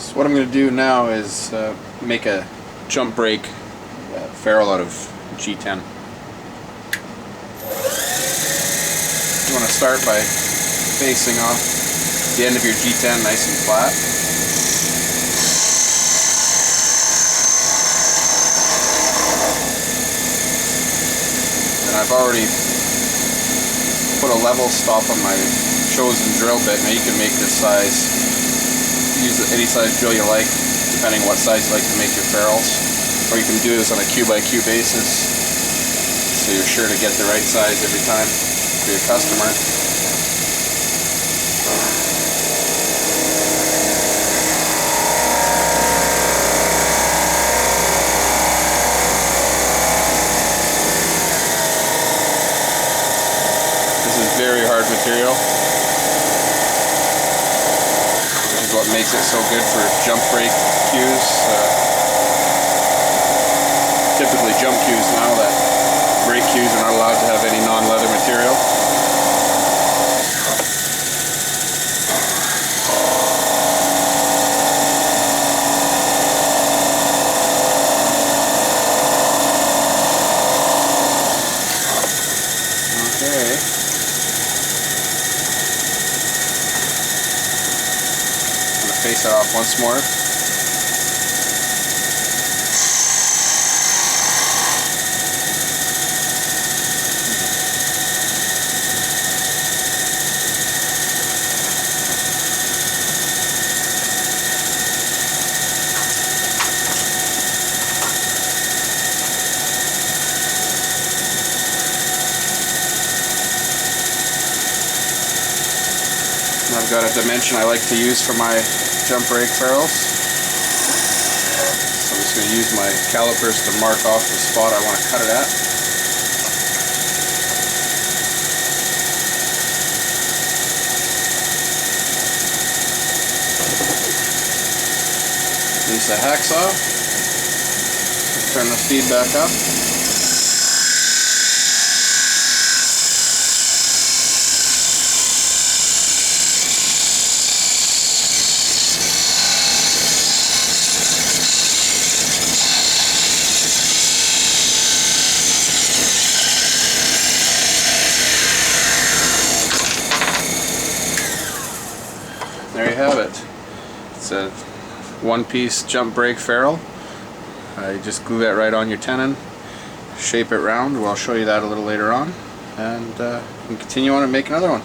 So what I'm going to do now is make a jump brake ferrule out of G-10. You want to start by facing off the end of your G-10 nice and flat. And I've already put a level stop on my chosen drill bit. Now you can make this size. Use any size drill you like, depending on what size you like to make your ferrules. Or you can do this on a Q by Q basis, so you're sure to get the right size every time for your customer. This is very hard material. What makes it so good for jump brake cues. Typically jump cues now that brake cues are not allowed to have any non-leather material. Okay. Face it off once more. And I've got a dimension I like to use for my jump brake ferrules. So I'm just going to use my calipers to mark off the spot I want to cut it at. Use the hacksaw. Turn the speed back up. There you have it. It's a one-piece jump brake ferrule. You just glue that right on your tenon, shape it round. Well, I'll show you that a little later on, and you can continue on and make another one.